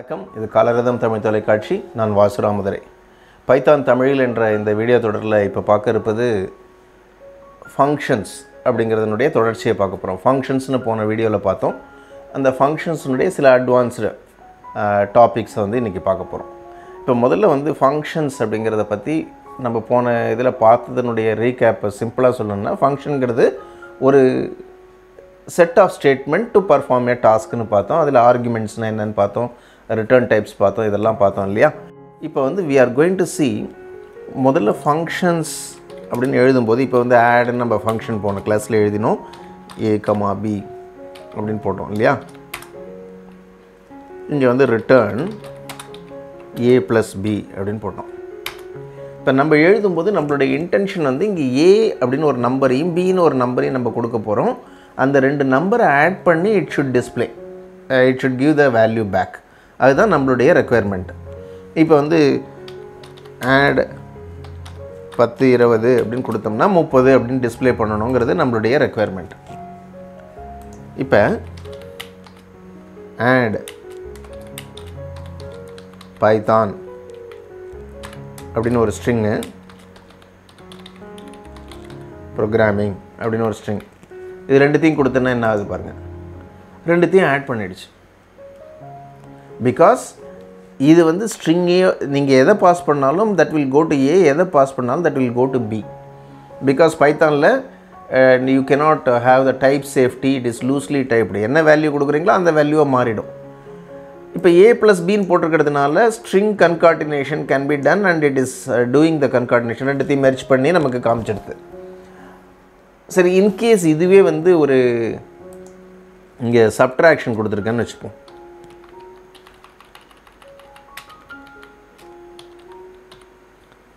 வணக்கம். இது காலரதம் தமிழ் தொலைக்காட்சி. நான் வாசுராமதுரை. பைத்தான் தமிழில் என்ற இந்த வீடியோ தொடரில் இப்போ பார்க்க இருப்பது ஃபங்க்ஷன்ஸ் அப்படிங்கிறதுனுடைய தொடர்ச்சியை பார்க்க போகிறோம். ஃபங்க்ஷன்ஸ்னு போன வீடியோவில் பார்த்தோம். அந்த ஃபங்க்ஷன்ஸுடைய சில அட்வான்ஸ்டு டாபிக்ஸை இன்றைக்கி பார்க்க போகிறோம். இப்போ முதல்ல ஃபங்க்ஷன்ஸ் அப்படிங்கிறத பற்றி நம்ம போன இதில் பார்த்ததனுடைய ரீகேப்பை சிம்பிளாக சொல்லணும்னா, ஃபங்க்ஷனுங்கிறது ஒரு set of statement to perform a டாஸ்க்னு பார்த்தோம். அதில் ஆர்குமெண்ட்ஸ்னால் என்னென்னு பார்த்தோம், ரிட்டர்ன் டைப்ஸ் பார்த்தோம், இதெல்லாம் பார்த்தோம் இல்லையா. இப்போ we are going to see முதல்ல ஃபங்க்ஷன்ஸ் அப்படின்னு எழுதும்போது, இப்போ ஆடுன்னு நம்ம ஃபங்க்ஷன் போன கிளாஸில் எழுதினோம். a, b அப்படின்னு போட்டோம் இல்லையா. இங்கே ரிட்டர்ன் a + b அப்படின்னு போட்டோம். இப்போ நம்ம எழுதும்போது நம்மளுடைய இன்டென்ஷன் இங்கே a அப்படின்னு ஒரு நம்பரையும் பின்னு ஒரு நம்பரையும் நம்ம கொடுக்க போகிறோம். அந்த ரெண்டு நம்பரை ஆட் பண்ணி it should display, it should give the value back. அதுதான் நம்மளுடைய ரெக்குயர்மெண்ட். இப்போ ஆட் 10 20 அப்படின்னு கொடுத்தோம்னா 30 அப்படின்னு டிஸ்பிளே பண்ணணுங்கிறது நம்மளுடைய ரெக்குயர்மெண்ட். இப்போ ஆட் பைத்தான் அப்படின்னு ஒரு ஸ்ட்ரிங்கு, ப்ரோக்ராமிங் அப்படின்னு ஒரு ஸ்ட்ரிங், இது ரெண்டுத்தையும் கொடுத்தோன்னா என்ன ஆகுது பாருங்கள், ரெண்டுத்தையும் ஆட் பண்ணிடுச்சு. பிகாஸ் இது ஸ்ட்ரிங்கே நீங்கள் எதை பாஸ் பண்ணாலும் that will go to A, எதை பாஸ் பண்ணாலும் that will go to B. Because பைத்தானில் you cannot have the type safety, it is loosely typed. என்ன வேல்யூ கொடுக்குறீங்களோ அந்த வேல்யூவை மாறிடும். இப்போ a + bன்னு போட்டிருக்கிறதுனால string concatenation can be done and it is doing the concatenation. ரெண்டுத்தையும் மெர்ஜ் பண்ணி நமக்கு காமிச்சிடுது. சரி, இன்கேஸ் இதுவே ஒரு இங்கே சப்ட்ராக்ஷன் கொடுத்துருக்கேன்னு வச்சுப்போம்.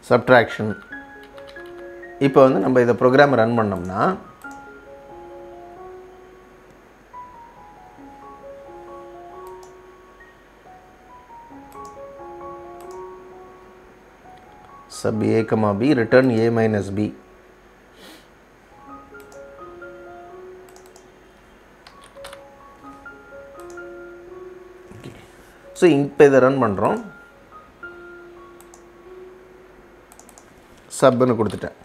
சப்ட்ராக்ஷன். இப்போ நம்ம இதை ப்ரோக்ராம் ரன் பண்ணோம்னா sub a, b return a - b. So இப்போ இதை ரன் பண்ணுறோம். சப்னு கொடுத்துட்டேன்.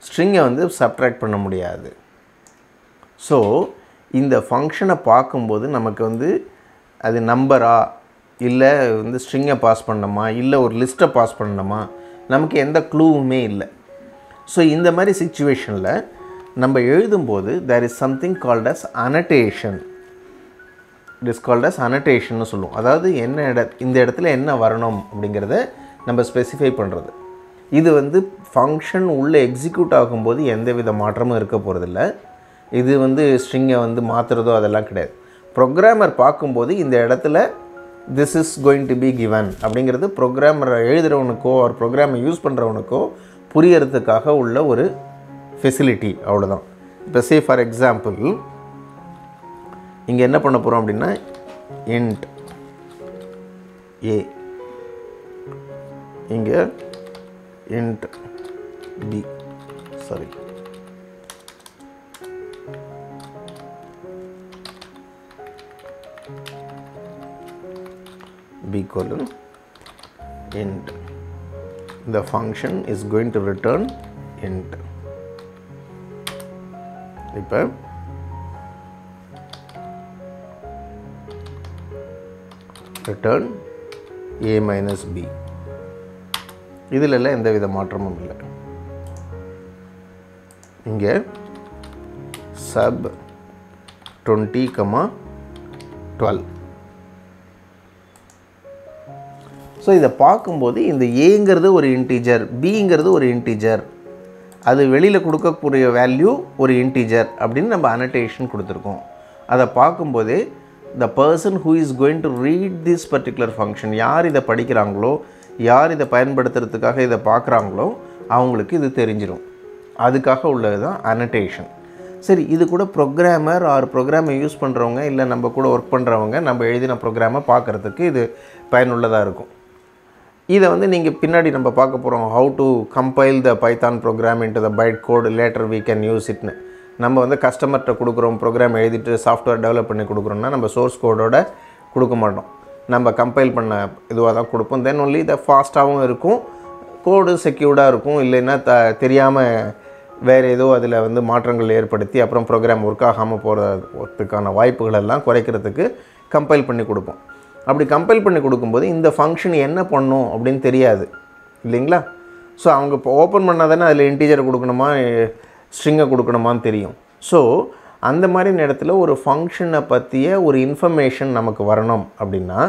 ஸ்ட்ரிங்கை சப்ட்ராக்ட் பண்ண முடியாது. ஸோ இந்த ஃபங்க்ஷனை பார்க்கும்போது நமக்கு அது நம்பரா இல்லை ஸ்ட்ரிங்கை பாஸ் பண்ணணுமா இல்லை ஒரு லிஸ்ட்டை பாஸ் பண்ணணுமா, நமக்கு எந்த க்ளூவுமே இல்லை. ஸோ இந்த மாதிரி சிச்சுவேஷனில் நம்ம எழுதும்போது there is something called as annotation. It is called as annotation சொல்லுவோம். அதாவது இந்த இடத்துல என்ன வரணும் அப்படிங்கிறத நம்ம ஸ்பெசிஃபை பண்ணுறது. இது ஃபங்க்ஷன் உள்ளே எக்ஸிக்யூட் ஆகும்போது எந்த வித மாற்றமும் இருக்க போகிறதில்ல. இது ஸ்ட்ரிங்கை மாற்றுறதோ அதெல்லாம் கிடையாது. ப்ரோக்ராமர் பார்க்கும்போது இந்த இடத்துல this is going to be given அப்படிங்கிறது ப்ரோக்ராமரை எழுதுகிறவனுக்கோ ஒரு ப்ரோக்ராமை யூஸ் பண்ணுறவனுக்கோ புரியறதுக்காக உள்ள ஒரு ஃபெசிலிட்டி, அவ்வளோதான். இப்போ சே ஃபார் எக்ஸாம்பிள் இங்கே என்ன பண்ண போகிறோம் அப்படின்னா int a, இங்கே int b, sorry b colon int. The function is going to return int. இப்போ return a - b. இதில் எந்த வித மாற்றமும் இல்லை. இங்கே sub 20, 12. ஸோ இதை பார்க்கும்போது இந்த ஏங்கிறது ஒரு இன்டீஜர், பிங்கிறது ஒரு இன்டீஜர், அது வெளியில் கொடுக்கக்கூடிய வேல்யூ ஒரு இன்டீஜர் அப்படின்னு நம்ம அனோட்டேஷன் கொடுத்துருக்கோம். அதை பார்க்கும்போதே the person who is going to read this particular function, யார் இதை படிக்கிறாங்களோ, யார் இதை பயன்படுத்துறதுக்காக இதை பார்க்குறாங்களோ அவங்களுக்கு இது தெரிஞ்சிடும். அதுக்காக உள்ளது தான் அனோட்டேஷன். சரி, இது கூட ப்ரோக்ராமர் ஆர் ப்ரோக்ராமை யூஸ் பண்ணுறவங்க இல்லை நம்ம கூட ஒர்க் பண்ணுறவங்க நம்ம எழுதின ப்ரோக்ராமை பார்க்குறதுக்கு இது பயனுள்ளதாக இருக்கும். இதை நீங்கள் பின்னாடி நம்ம பார்க்க போகிறோம், how to compile the Python program into the bytecode, later we can use it. நம்ம வந்து கஸ்டமர்கிட்ட கொடுக்குறோம், ப்ரோக்ராம் எழுதிட்டு சாஃப்ட்வேர் டெவலப் பண்ணி கொடுக்குறோம்னா நம்ம சோர்ஸ் கோடோட கொடுக்க மாட்டோம், நம்ம கம்பைல் பண்ண இதுவாக தான் கொடுப்போம். தென் ஒன்லி இதை ஃபாஸ்ட்டாகவும் இருக்கும், கோடு செக்யூர்டாக இருக்கும். இல்லைன்னா தெரியாமல் வேறு ஏதோ அதில் வந்து மாற்றங்கள் ஏற்படுத்தி அப்புறம் ப்ரோக்ராம் ஒர்க் ஆகாமல் போகிறதுக்கான வாய்ப்புகள் எல்லாம் குறைக்கிறதுக்கு கம்பைல் பண்ணி கொடுப்போம். அப்படி கம்பைல் பண்ணி கொடுக்கும்போது இந்த ஃபங்க்ஷன் என்ன பண்ணும் அப்படின்னு தெரியாது இல்லைங்களா. ஸோ அவங்க இப்போ ஓப்பன் பண்ணால் தானே அதில் இன்டீஜர் கொடுக்கணுமா ஸ்ட்ரிங்கை கொடுக்கணுமான்னு தெரியும். ஸோ அந்த மாதிரி நேரத்தில் ஒரு ஃபங்க்ஷனை பற்றிய ஒரு இன்ஃபர்மேஷன் நமக்கு வரணும் அப்படின்னா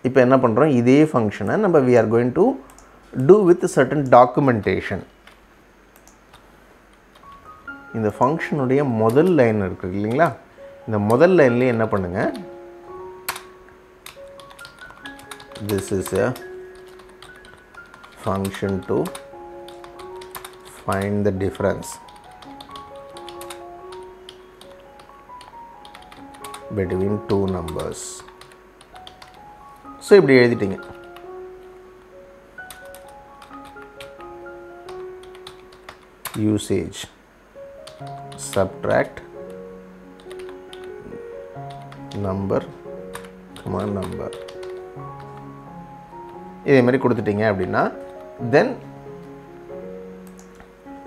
இப்போ என்ன பண்ணுறோம், இதே ஃபங்க்ஷனை நம்ம we are going to do with certain documentation. இந்த ஃபங்க்ஷனுடைய முதல் லைன் இருக்குது இல்லைங்களா, இந்த முதல் லைன்லேயே என்ன பண்ணுங்கள், this is a function to find the difference between two numbers. So இப்படி எழுதிட்டீங்க. usage subtract number number இதே மாதிரி கொடுத்துட்டீங்க அப்படின்னா தென்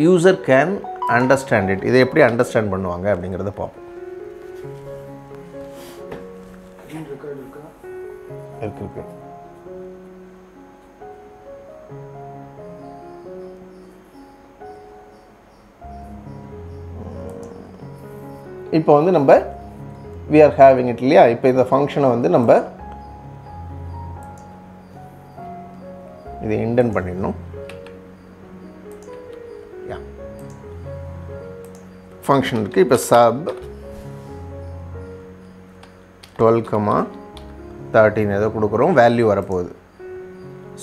யூசர் கேன் அண்டர்ஸ்டாண்ட் இட். இதை எப்படி அண்டர்ஸ்டாண்ட் பண்ணுவாங்க அப்படிங்கிறத பார்ப்போம். இருக்கு இப்போ வந்து நம்ம we are having it இல்லையா. இப்போ இந்த ஃபங்க்ஷனை வந்து நம்ம இதை இண்டென்ட் பண்ணிடணும். ஃபங்க்ஷன் இருக்குது. இப்போ சப் 12,13 ஏதோ கொடுக்குறோம், வேல்யூ வரப்போகுது.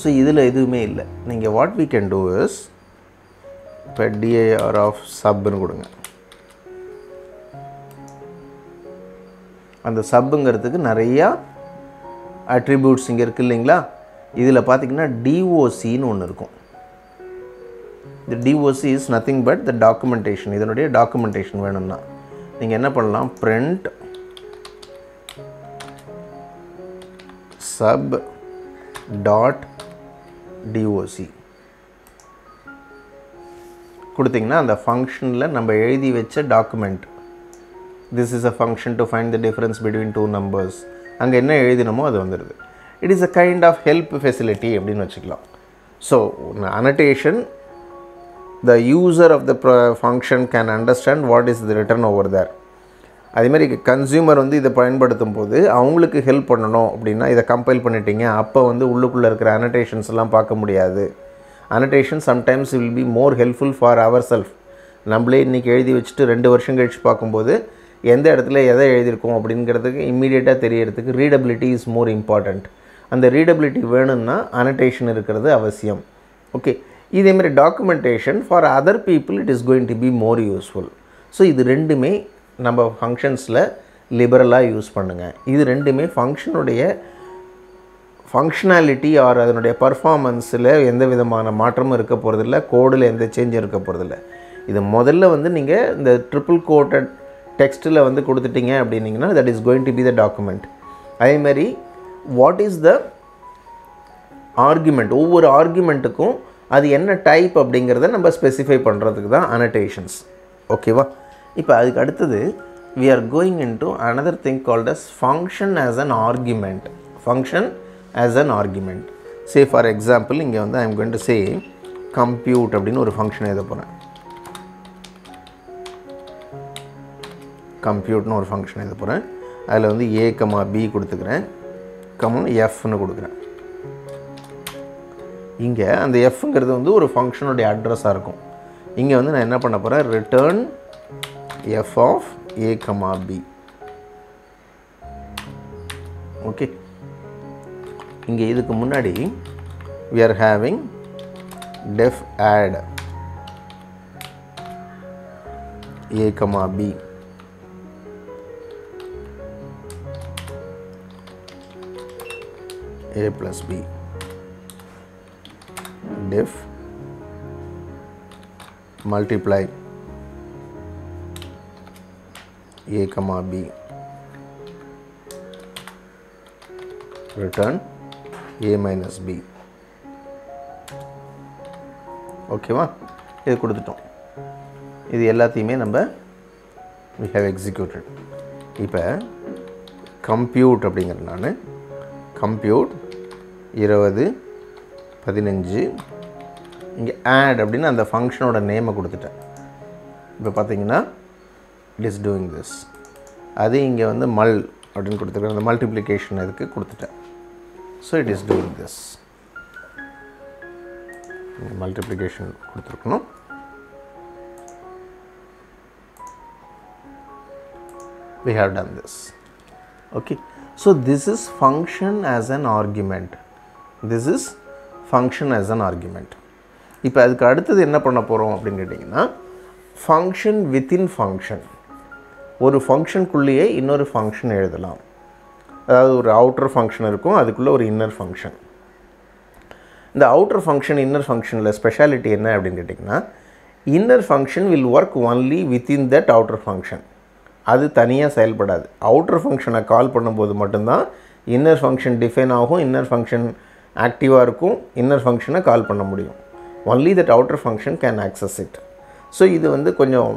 ஸோ இதில் எதுவுமே இல்லை. நீங்கள் what we can do is இப்போ dir of subன்னு கொடுங்க. அந்த சப்புங்கிறதுக்கு நிறையா அட்ரிபியூட்ஸ் இங்கே இருக்குது இல்லைங்களா. இதில் பார்த்திங்கன்னா DOCன்னு ஒன்று இருக்கும். இந்த DOC is nothing but the documentation. இதனுடைய டாக்குமெண்டேஷன் வேணும்னா நீங்கள் என்ன பண்ணலாம், print sub dot DOC கொடுத்திங்கன்னா அந்த ஃபங்க்ஷனில் நம்ம எழுதி வச்ச document, this is a function to find the difference between two numbers, அங்கே என்ன எழுதினமோ அது வந்துடுது. It is a kind of help facility அப்படின்னு வச்சுக்கலாம். So annotation, the user of the function can understand what is the written over there. அதேமாதிரி consumer வந்து இதை பயன்படுத்தும் போது அவங்களுக்கு ஹெல்ப் பண்ணணும் அப்படின்னா இதை கம்பைல் பண்ணிட்டீங்க, அப்போ வந்து உள்ளுக்குள்ளே இருக்கிற அனடேஷன்ஸ் எல்லாம் பார்க்க முடியாது. Annotation sometimes will be more helpful for our self. நம்மளே இன்றைக்கி எழுதி வச்சுட்டு 2 வருஷம் கழித்து பார்க்கும்போது எந்த இடத்துல எதை எழுதியிருக்கோம் அப்படிங்கிறதுக்கு இம்மீடியட்டாக தெரியறதுக்கு ரீடபிலிட்டி இஸ் மோர் இம்பார்ட்டண்ட். அந்த ரீடபிலிட்டி வேணும்னா அனடேஷன் இருக்கிறது அவசியம். ஓகே, இதேமாதிரி documentation for other people it is going to be more useful. So இது ரெண்டுமே நம்ம ஃபங்க்ஷன்ஸில் லிபரலாக யூஸ் பண்ணுங்கள். இது ரெண்டுமே ஃபங்க்ஷனுடைய ஃபங்க்ஷனாலிட்டி ஆர் அதனுடைய பர்ஃபார்மன்ஸில் எந்த விதமான மாற்றமும் இருக்க போகிறதில்ல, கோடில் எந்த சேஞ்சும் இருக்க போகிறதில்ல. இது முதல்ல வந்து நீங்கள் இந்த ட்ரிபிள் கோட்டட் டெக்ஸ்ட்டில் வந்து கொடுத்துட்டீங்க அப்படின்னிங்கன்னா that is going to be the document. அதேமாதிரி வாட் இஸ் த ஆர்குமெண்ட், ஒவ்வொரு ஆர்குமெண்ட்டுக்கும் அது என்ன டைப் அப்படிங்கிறத நம்ம ஸ்பெசிஃபை பண்ணுறதுக்கு தான் அனடேஷன்ஸ். ஓகேவா? இப்போ அதுக்கு அடுத்தது we are going into another thing called as function as an argument. Function as an argument. Say for example, இங்கே வந்து I am going to say compute அப்படின்னு ஒரு ஃபங்க்ஷன் எழுத போகிறேன். கம்ப்யூட்னு ஒரு ஃபங்க்ஷன் எழுத போகிறேன். அதில் வந்து a, b கொடுத்துக்கிறேன், fன்னு கொடுக்குறேன். இங்கே அந்த fங்கிறது வந்து ஒரு ஃபங்க்ஷனுடைய அட்ரஸாக இருக்கும். இங்கே வந்து நான் என்ன பண்ண போகிறேன், return f of a, b. Okay, இங்கே இதுக்கு முன்னாடி we are having def add a, b. a plus b. Def multiply a comma b, return a minus b. ஓகேவா, இது கொடுத்துட்டோம். இது எல்லாத்தையுமே நம்ம we have executed. இப்போ compute அப்படிங்கிறது நான் compute 20 15 இங்கே add அப்படின்னு அந்த ஃபங்க்ஷனோட நேமை கொடுத்துட்டேன். இப்போ பார்த்தீங்கன்னா it is doing this. அது இங்கே வந்து மல் அப்படின்னு கொடுத்துருக்கேன், அந்த மல்டிப்ளிகேஷன் இதுக்கு கொடுத்துட்டேன். So it is doing this. Multiplication கொடுத்துருக்கணும். we have done this. Okay, so this is function as an argument. This is function as an argument. இப்போ அதுக்கு அடுத்தது என்ன பண்ண போகிறோம் அப்படின்னு கேட்டிங்கன்னா ஃபங்க்ஷன் வித்தின் ஃபங்க்ஷன். ஒரு ஃபங்க்ஷனுக்குள்ளேயே இன்னொரு ஃபங்க்ஷன் எழுதலாம். அதாவது ஒரு அவுட்டர் ஃபங்க்ஷன் இருக்கும், அதுக்குள்ளே ஒரு இன்னர் ஃபங்க்ஷன். இந்த அவுட்டர் ஃபங்க்ஷன் இன்னர் ஃபங்க்ஷனில் ஸ்பெஷாலிட்டி என்ன அப்படின்னு கேட்டிங்கன்னா inner function will work only within that outer function. அது தனியாக செயல்படாது. அவுட்டர் ஃபங்க்ஷனை கால் பண்ணும்போது மட்டும்தான் இன்னர் ஃபங்க்ஷன் டிஃபைன் ஆகும், இன்னர் ஃபங்க்ஷன் ஆக்டிவாக இருக்கும், இன்னர் ஃபங்க்ஷனை கால் பண்ண முடியும். Only that outer function can access it. So இது வந்து கொஞ்சம்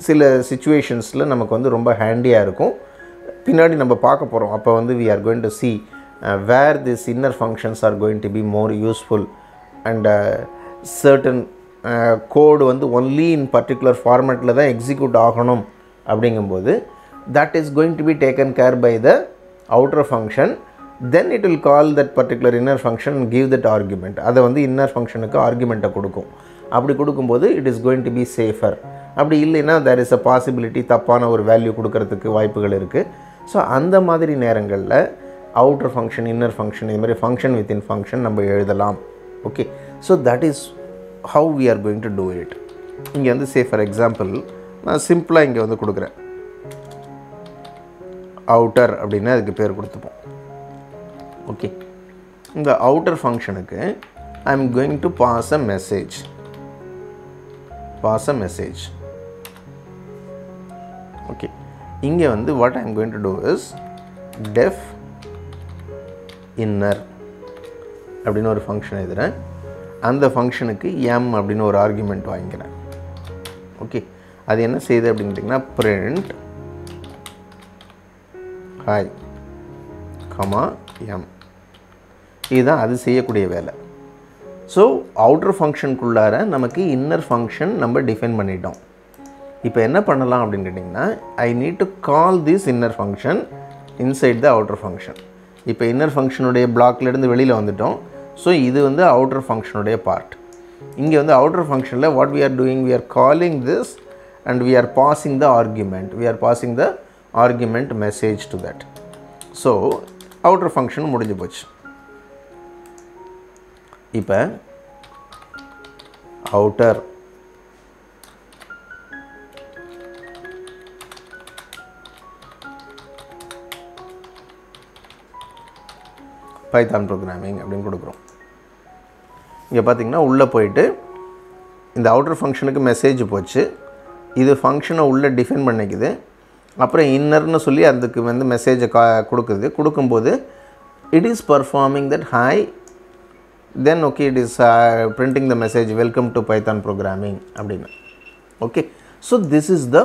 சில சிச்சுவேஷன்ஸில் நமக்கு வந்து ரொம்ப ஹேண்டியாக இருக்கும். பின்னாடி நம்ம பார்க்க போகிறோம். அப்போ வந்து we are going to see where these inner functions are going to be more useful and certain code வந்து only in particular formatல தான் எக்ஸிக்யூட் ஆகணும் அப்படிங்கும்போது that is going to be taken care by the outer function. Then it will call that particular inner function and give that argument. அதை வந்து inner ஃபங்க்ஷனுக்கு ஆர்குமெண்ட்டை கொடுக்கும். அப்படி கொடுக்கும்போது it is going to be safer. அப்படி இல்லைன்னா தேர் இஸ் அ பாசிபிலிட்டி தப்பான ஒரு வேல்யூ கொடுக்கறதுக்கு வாய்ப்புகள் இருக்குது. ஸோ அந்த மாதிரி நேரங்களில் அவுட்டர் ஃபங்க்ஷன் இன்னர் ஃபங்க்ஷன் இது மாதிரி ஃபங்க்ஷன் வித்தின் ஃபங்க்ஷன் நம்ம எழுதலாம். Okay, so that is how we are going to do it. இங்கே வந்து சே ஃபார் எக்ஸாம்பிள் நான் சிம்பிளாக இங்கே வந்து கொடுக்குறேன் அவுட்டர் அப்படின்னு அதுக்கு பேர் கொடுத்துப்போம். ஓகே, இந்த அவுட்டர் ஃபங்க்ஷனுக்கு I am going to pass a message. Okay, இங்கே வந்து what I am going to do is def inner அப்படின்னு ஒரு ஃபங்க்ஷன் எழுதுகிறேன். அந்த ஃபங்க்ஷனுக்கு எம் அப்படின்னு ஒரு ஆர்குமெண்ட் வாங்கிக்கிறேன். ஓகே, அது என்ன செய்யுது அப்படின்னு கேட்டிங்கன்னா பிரிண்ட் ஹாய் கமா எம். இதுதான் அது செய்யக்கூடிய வேலை. ஸோ அவுட்டர் ஃபங்க்ஷனுக்குள்ளார நமக்கு இன்னர் ஃபங்க்ஷன் நம்ம டிஃபைன் பண்ணிட்டோம். இப்போ என்ன பண்ணலாம் அப்படின்னு கேட்டிங்கன்னா I need to call this inner function inside the outer function. இப்போ இன்னர் ஃபங்க்ஷனுடைய பிளாக்லேருந்து வெளியில் வந்துட்டோம். ஸோ இது வந்து அவுட்டர் ஃபங்க்ஷனுடைய பார்ட். இங்கே வந்து அவுட்டர் ஃபங்க்ஷனில் what we are doing, we are calling this and we are passing the argument. We are passing the argument message to that. So outer function முடிஞ்சு போச்சு. இப்போ அவுட்டர் பைத்தான் ப்ரோக்ராமிங் அப்படின்னு கொடுக்குறோம். இங்கே பார்த்தீங்கன்னா உள்ளே போயிட்டு இந்த அவுட்டர் ஃபங்க்ஷனுக்கு மெசேஜ் போச்சு. இது ஃபங்க்ஷனை உள்ளே டிஃபைன் பண்ணிக்குது. அப்புறம் இன்னர்னு சொல்லி அதுக்கு வந்து மெசேஜை கொடுக்கும்போது it is performing that hi. Then okay, it is printing the message welcome to Python programming அப்படின்னா. Okay, so this is the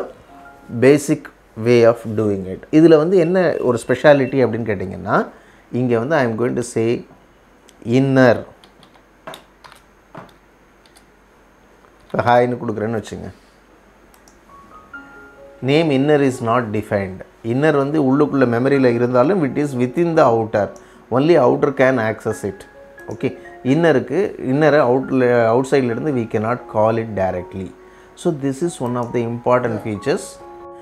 basic way of doing it. இதில் வந்து என்ன ஒரு ஸ்பெஷாலிட்டி அப்படின்னு கேட்டிங்கன்னா இங்கே வந்து I am going to say inner. இப்போ ஹாய்னு கொடுக்குறேன்னு வச்சுங்க. Name inner is not defined. Inner வந்து உள்ளுக்குள்ளே மெமரியில் இருந்தாலும் it is within the outer. Only outer can access it. Okay, இன்னரை அவுட் சைட்லேருந்து we cannot call it directly. So this is one of the important features.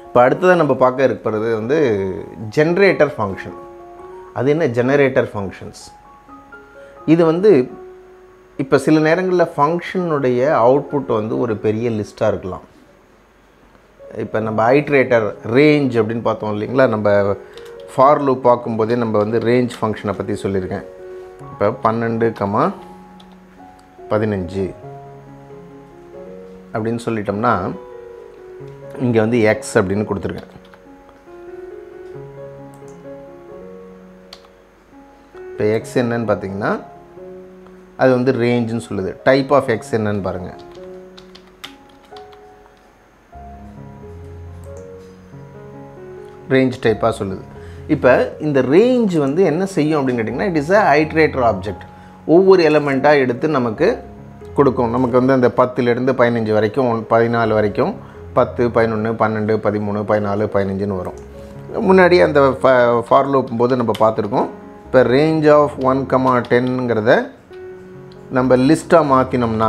இப்போ அடுத்ததாக நம்ம பார்க்க இருக்கிறது வந்து ஜென்ரேட்டர் ஃபங்க்ஷன். அது என்ன ஜெனரேட்டர் ஃபங்க்ஷன்ஸ்? இது வந்து இப்போ சில நேரங்களில் ஃபங்க்ஷனுடைய அவுட்புட் வந்து ஒரு பெரிய லிஸ்ட்டாக இருக்கலாம். இப்போ நம்ம ஐட்ரேட்டர் ரேஞ்ச் அப்படின்னு பார்த்தோம் இல்லைங்களா, நம்ம ஃபார் லூப் பார்க்கும்போதே நம்ம வந்து ரேஞ்ச் ஃபங்க்ஷனை பற்றி சொல்லியிருக்கேன். இப்போ 12,15 அப்படின்னு சொல்லிட்டோம்னா இங்கே வந்து எக்ஸ் அப்படின்னு கொடுத்துருக்கேன். இப்போ எக்ஸ் என்னன்னு பார்த்தீங்கன்னா அது வந்து ரேஞ்சுன்னு சொல்லுது. டைப் ஆஃப் எக்ஸ் என்னன்னு பாருங்கள். ரேஞ்ச் டைப்பாக சொல்லுது. இப்போ இந்த ரேஞ்ச் வந்து என்ன செய்யும் அப்படின்னு கேட்டிங்கன்னா, it is a iterator object. ஒவ்வொரு எலமெண்ட்டாக எடுத்து நமக்கு கொடுக்கும். நமக்கு வந்து அந்த 10லேருந்து 15 வரைக்கும் 14 வரைக்கும் 10, 11, 12, 13, 14, 15ன்னு வரும். முன்னாடி அந்த ஃபார் லூப் போது நம்ம பார்த்துருக்கோம். இப்போ ரேஞ்ச் ஆஃப் 1,10ங்கிறத நம்ம லிஸ்ட்டாக மாற்றினோம்னா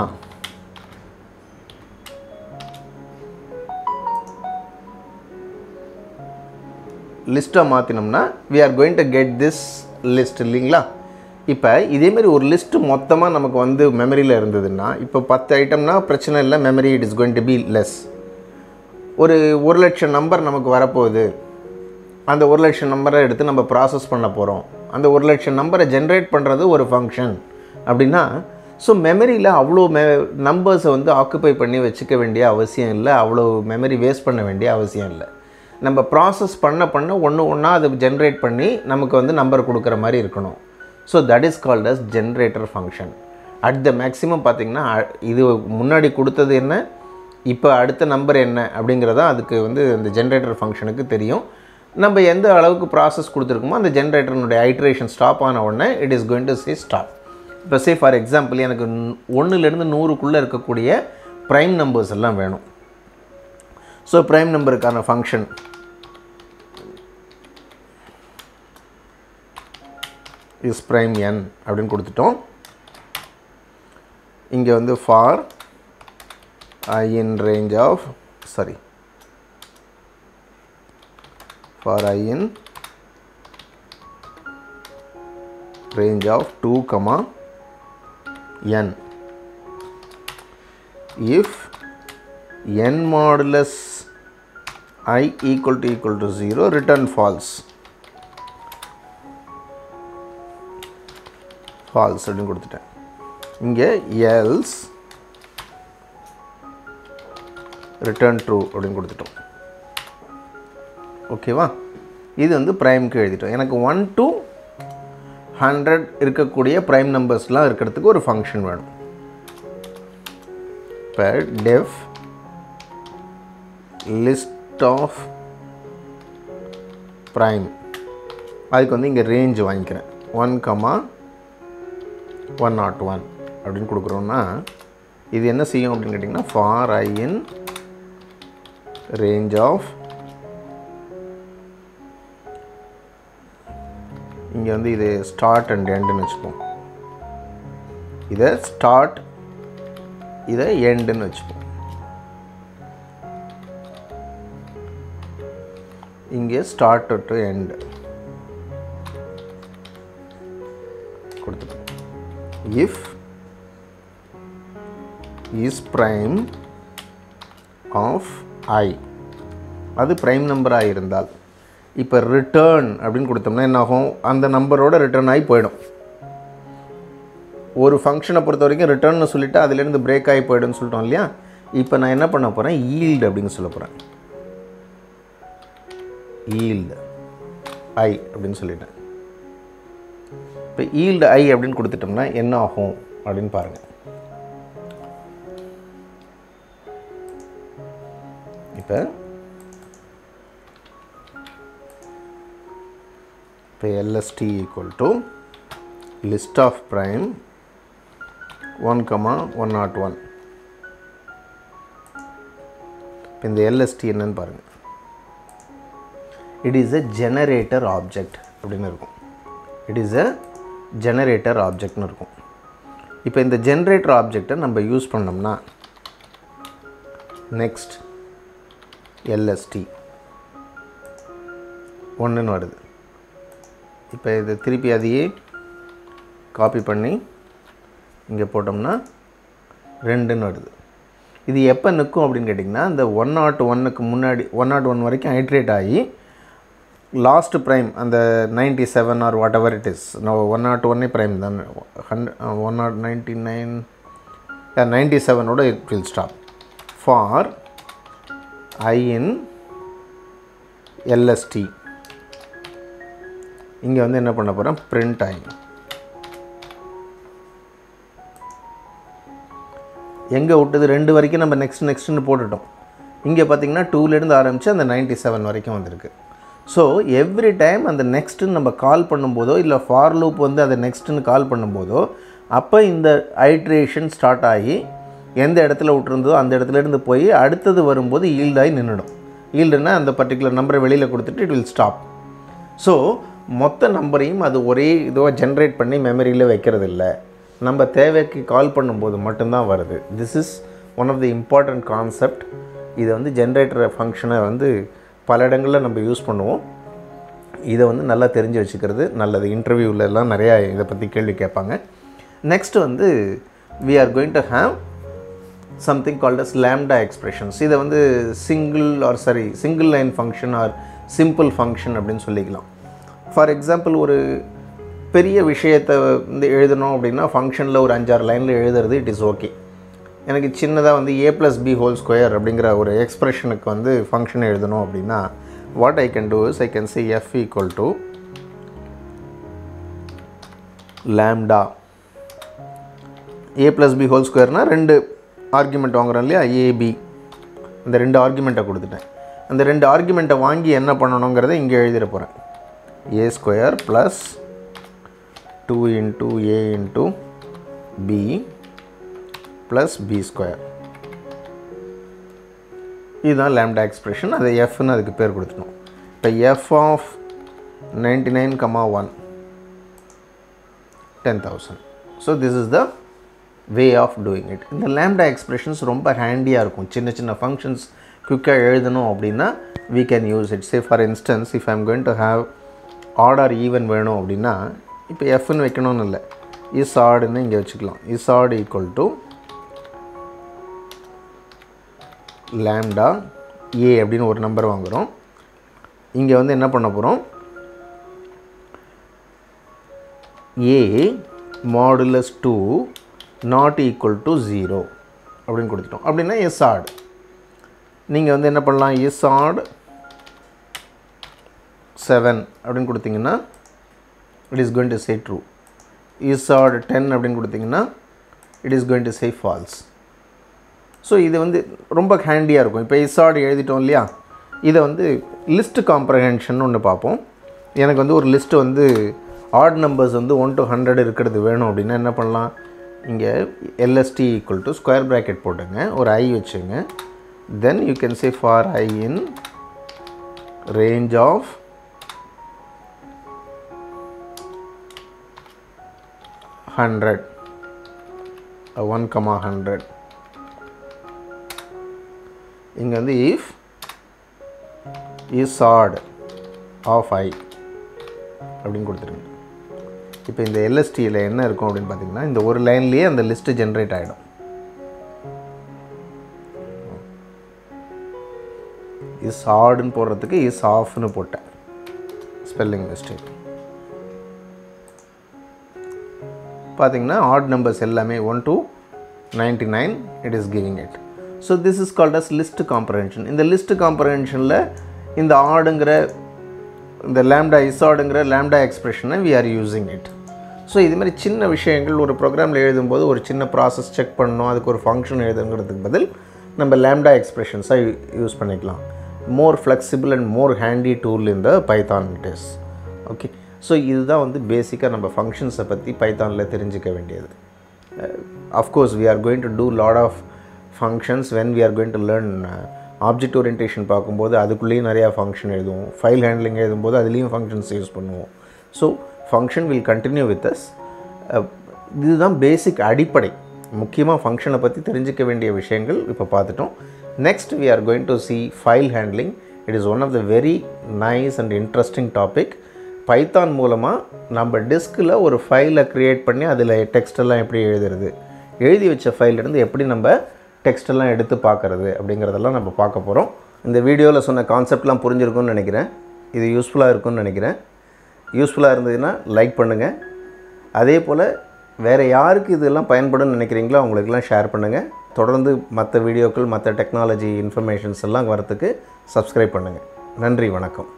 we are going to get this list இல்லைங்களா. இப்போ இதேமாரி ஒரு லிஸ்ட்டு மொத்தமாக நமக்கு வந்து மெமரியில் இருந்ததுன்னா, இப்போ 10 ஐட்டம்னா பிரச்சனை இல்லை, memory it is going to be less. ஒரு 1,00,000 நம்பர் நமக்கு வரப்போகுது. அந்த 1,00,000 நம்பரை எடுத்து நம்ம ப்ராசஸ் பண்ண போகிறோம். அந்த 1,00,000 நம்பரை ஜென்ரேட் பண்ணுறது ஒரு ஃபங்க்ஷன் அப்படின்னா, ஸோ மெமரியில் அவ்வளோ நம்பர்ஸை வந்து ஆக்குப்பை பண்ணி வச்சுக்க வேண்டிய அவசியம் இல்லை, அவ்வளோ மெமரி வேஸ்ட் பண்ண வேண்டிய அவசியம் இல்லை. நம்ம ப்ராசஸ் பண்ண ஒன்று ஒன்றா அது ஜென்ரேட் பண்ணி நமக்கு வந்து நம்பர் கொடுக்குற மாதிரி இருக்கணும். So that is called as generator function. At the maximum பார்த்திங்கன்னா இது முன்னாடி கொடுத்தது என்ன, இப்போ அடுத்த நம்பர் என்ன அப்படிங்கிறதா அதுக்கு வந்து அந்த ஜென்ரேட்டர் ஃபங்க்ஷனுக்கு தெரியும். நம்ம எந்த அளவுக்கு ப்ராசஸ் கொடுத்துருக்கோமோ அந்த ஜென்ரேட்டர்னுடைய ஐட்ரேஷன் ஸ்டாப் ஆன உடனே it is going to say stop. இப்போ சே ஃபார் எக்ஸாம்பிள் எனக்கு 1லேருந்து 100க்குள்ளே இருக்கக்கூடிய ப்ரைம் நம்பர்ஸ் எல்லாம் வேணும். ஸோ ப்ரைம் நம்பருக்கான ஃபங்க்ஷன் இஸ் ப்ரைம் n அப்படின்னு கொடுத்துட்டோம். இங்கே வந்து for I in range of for I in range of 2, n if n modulus I equal to 0 return false அப்படின்னு கொடுத்துட்டேன். இங்கே else return true அப்படின்னு கொடுத்துட்டோம். ஓகேவா, இது வந்து ப்ரைம்க்கு எழுதிட்டோம். எனக்கு 1 to 100 இருக்கக்கூடிய ப்ரைம் நம்பர்ஸ்லாம் இருக்கிறதுக்கு ஒரு ஃபங்க்ஷன் வேணும். இப்போ def list of prime, அதுக்கு வந்து இங்கே ரேஞ்ச் வாங்கிக்கிறேன். 1,101 அப்படின்னு கொடுக்குறோன்னா இது என்ன செய்யும் அப்படின்னு கேட்டிங்கன்னா, for I in range of, இங்கே வந்து இது ஸ்டார்ட் அண்ட் எண்டுன்னு வச்சுப்போம். இதை ஸ்டார்ட், இதை எண்டுன்னு வச்சுப்போம். இங்கே ஸ்டார்ட் டு எண்டு கொடுத்துட்டோம். if is prime of I, அது ப்ரைம் நம்பராக இருந்தால், இப்போ ரிட்டர்ன் அப்படின்னு கொடுத்தோம்னா என்ன ஆகும், அந்த நம்பரோட ரிட்டர்ன் ஆகி போயிடும். ஒரு ஃபங்க்ஷனை பொறுத்த வரைக்கும் ரிட்டர்ன்னு சொல்லிவிட்டு அதுலேருந்து பிரேக் ஆகி போய்டுன்னு சொல்லிட்டோம் இல்லையா. இப்போ நான் என்ன பண்ண போகிறேன், ஈல்டு அப்படின்னு சொல்ல போகிறேன். ஈல்டு ஐ அப்படின்னு சொல்லிட்டேன். இப்போ ஈல்டு ஐ அப்படின்னு கொடுத்துட்டோம்னா என்ன ஆகும் அப்படின்னு பாருங்கள். இப்போ LST equal to list of prime 1,101. இப்போ இந்த LST என்னன்னு பாருங்கள். it is a generator object அப்படின்னு இருக்கும். it is a generator objectனு இருக்கும். இப்போ இந்த generator objectை நம்ம யூஸ் பண்ணோம்னா next LST 1ன்னு வருது. இப்போ இதை திருப்பி அதையே காப்பி பண்ணி இங்கே போட்டோம்னா 2ன்னு வருது. இது எப்போ நிற்கும் அப்படின்னு கேட்டிங்கன்னா, இந்த 101க்கு முன்னாடி 101 வரைக்கும் ஹைட்ரேட் ஆகி லாஸ்ட் ப்ரைம் அந்த 97 or whatever it is, 101 prime தான், 199 97ஓட it will stop. For I in LST இங்கே வந்து என்ன பண்ண போகிறேன், print I. எங்கே விட்டது 2 வரைக்கும் நம்ம நெக்ஸ்ட்னு போட்டுட்டோம். இங்கே பார்த்திங்கன்னா 2லேருந்து ஆரம்பித்து அந்த 97 வரைக்கும் வந்திருக்கு. ஸோ எவ்ரி டைம் அந்த நெக்ஸ்ட்டுன்னு நம்ம கால் பண்ணும்போதோ இல்லை ஃபார் லூப் வந்து அதை நெக்ஸ்ட்டுன்னு கால் பண்ணும்போதோ அப்போ இந்த ஐட்ரேஷன் ஸ்டார்ட் ஆகி எந்த இடத்துல விட்டுருந்ததோ அந்த இடத்துலேருந்து போய் அடுத்தது வரும்போது ஈல்டாகி நின்றுடும். ஈல்டுன்னா அந்த பர்டிகுலர் நம்பரை வெளியில் கொடுத்துட்டு இட் வில் ஸ்டாப். ஸோ மொத்த நம்பரையும் அது ஒரே இதுவாக ஜென்ரேட் பண்ணி மெமரியில் வைக்கிறது இல்லை, நம்ம தேவைக்கு கால் பண்ணும்போது மட்டும்தான் வருது. This is one of the important concept. இதை வந்து ஜென்ரேட்டர் ஃபங்க்ஷனை வந்து பல இடங்களில் நம்ம யூஸ் பண்ணுவோம். இதை வந்து நல்லா தெரிஞ்சு வச்சுக்கிறது நல்லது. இன்டர்வியூலெலாம் நிறையா இதை பற்றி கேள்வி கேட்பாங்க. நெக்ஸ்ட் வந்து we are going to have something called as lambda expressions. இதை வந்து single line function or simple function அப்படின்னு சொல்லிக்கலாம். ஃபார் எக்ஸாம்பிள் ஒரு பெரிய விஷயத்தை வந்து எழுதணும் அப்படின்னா ஃபங்க்ஷனில் ஒரு 5-6 லைனில் எழுதுறது இட் இஸ் ஓகே. எனக்கு சின்னதாக வந்து a+b² அப்படிங்கிற ஒரு எக்ஸ்ப்ரெஷனுக்கு வந்து ஃபங்க்ஷன் எழுதணும் அப்படின்னா what I can do is I can say f = lambda a+b² 2 argument வாங்குகிறோம் இல்லையா, ab. அந்த 2 ஆர்குமெண்ட்டை கொடுத்துட்டேன். அந்த 2 ஆர்குமெண்ட்டை வாங்கி என்ன பண்ணணுங்கிறத இங்கே எழுதிட போகிறேன். a² + 2 × a × b + b². இதுதான் லேம்டா எக்ஸ்பிரஷன். அதை எஃப்னு அதுக்கு பேர் கொடுத்துட்டோம். இப்போ f(99,1) 10,000. So this is the way of doing it. இந்த லேம்டா எக்ஸ்பிரஷன்ஸ் ரொம்ப ஹேண்டியாக இருக்கும். சின்ன சின்ன ஃபங்க்ஷன்ஸ் குயிக்காக எழுதணும் அப்படின்னா we can use it. Say for instance, if I am going to have odd or even வேணும் அப்படின்னா இப்போ எஃப்னு வைக்கணும்னு இல்லை, is oddன்னு இங்கே வச்சுக்கலாம். is odd = lambda a அப்படின்னு ஒரு நம்பர் வாங்குகிறோம். இங்கே வந்து என்ன பண்ண போகிறோம், a modulus 2 not equal to 0 அப்படின்னு கொடுத்துட்டோம். அப்படின்னா is odd. நீங்கள் வந்து என்ன பண்ணலாம், is odd 7 அப்படின்னு கொடுத்தீங்கன்னா it is going to say true. is odd 10 அப்படின்னு கொடுத்தீங்கன்னா it is going to say false. So இது வந்து ரொம்ப ஹேண்டியாக இருக்கும். இப்போ is odd எழுதிட்டோம் இல்லையா, இதை வந்து லிஸ்ட் காம்ப்ரஹென்ஷன் ஒன்று பார்ப்போம். எனக்கு வந்து ஒரு லிஸ்ட்டு வந்து ஆட் நம்பர்ஸ் வந்து 1 to 100 இருக்கிறது வேணும் அப்படின்னா என்ன பண்ணலாம், இங்கே LST = ஸ்கொயர் ப்ராக்கெட் போட்டுங்க, ஒரு I வச்சுங்க. then you can say for I in range of 100 1,100. இங்கே வந்து if is odd of I அப்படின்னு கொடுத்துருங்க. இப்போ இந்த LSTயில் என்ன இருக்கும் அப்படின்னு பார்த்தீங்கன்னா இந்த ஒரு லைன்லேயே அந்த லிஸ்ட்டு ஜென்ரேட் ஆகிடும். இஸ் ஆடுன்னு போடுறதுக்கு இஸ் ஆஃப்னு போட்டேன், ஸ்பெல்லிங் மிஸ்டேக். பார்த்தீங்கன்னா ஆட் நம்பர்ஸ் எல்லாமே 1 to 99 it is giving it. So this is called as list comprehension. இந்த லிஸ்ட் காம்ப்ரஹென்ஷனில் இந்த ஆடுங்கிற இந்த லேம்டா இஸ் ஆடுங்கிற லேம்டா எக்ஸ்பிரஷனை we are using it. So இது மாதிரி சின்ன விஷயங்கள் ஒரு ப்ரோக்ராமில் எழுதும்போது ஒரு சின்ன ப்ராசஸ் செக் பண்ணணும், அதுக்கு ஒரு ஃபங்க்ஷன் எழுதுங்கிறதுக்கு பதில் நம்ம லேம்டா எக்ஸ்பிரஷன்ஸை யூஸ் பண்ணிக்கலாம். More flexible and more handy tool in the Python it is. Okay, so இதுதான் வந்து பேசிக்காக நம்ம ஃபங்க்ஷன்ஸை பற்றி பைத்தானில் தெரிஞ்சிக்க வேண்டியது. Of course we are going to do lot of functions when we are going to learn object orientation பார்க்கும்போது அதுக்குள்ளேயும் நிறையா ஃபங்க்ஷன் எழுதுவோம். ஃபைல் ஹேண்ட்லிங் எழுதும்போது அதுலேயும் ஃபங்க்ஷன்ஸ் யூஸ் பண்ணுவோம். So function will continue with us. இதுதான் பேசிக் அடிப்படை. முக்கியமாக ஃபங்க்ஷனை பற்றி தெரிஞ்சிக்க வேண்டிய விஷயங்கள் இப்போ பார்த்துட்டோம். Next we are going to see file handling. It is one of the very nice and interesting topic. Python மூலமாக நம்ம டிஸ்கில் ஒரு ஃபைலை க்ரியேட் பண்ணி அதில் டெக்ஸ்டெல்லாம் எப்படி எழுதுறது, எழுதி வச்ச ஃபைலிருந்து எப்படி நம்ம டெக்ஸ்டெல்லாம் எடுத்து பார்க்குறது அப்படிங்கிறதெல்லாம் நம்ம பார்க்க போகிறோம். இந்த வீடியோவில் சொன்ன கான்செப்ட்லாம் புரிஞ்சிருக்கும்னு நினைக்கிறேன். இது யூஸ்ஃபுல்லாக இருக்கும்னு நினைக்கிறேன். யூஸ்ஃபுல்லாக இருந்ததுன்னா லைக் பண்ணுங்கள். அதே போல் வேறு யாருக்கு இதெல்லாம் பயன்படும்னு நினைக்கிறீங்களோ அவங்களுக்கெல்லாம் ஷேர் பண்ணுங்கள். தொடர்ந்து மற்ற வீடியோக்கள், மற்ற டெக்னாலஜி இன்ஃபர்மேஷன்ஸ் எல்லாம் வரத்துக்கு சப்ஸ்கிரைப் பண்ணுங்கள். நன்றி, வணக்கம்.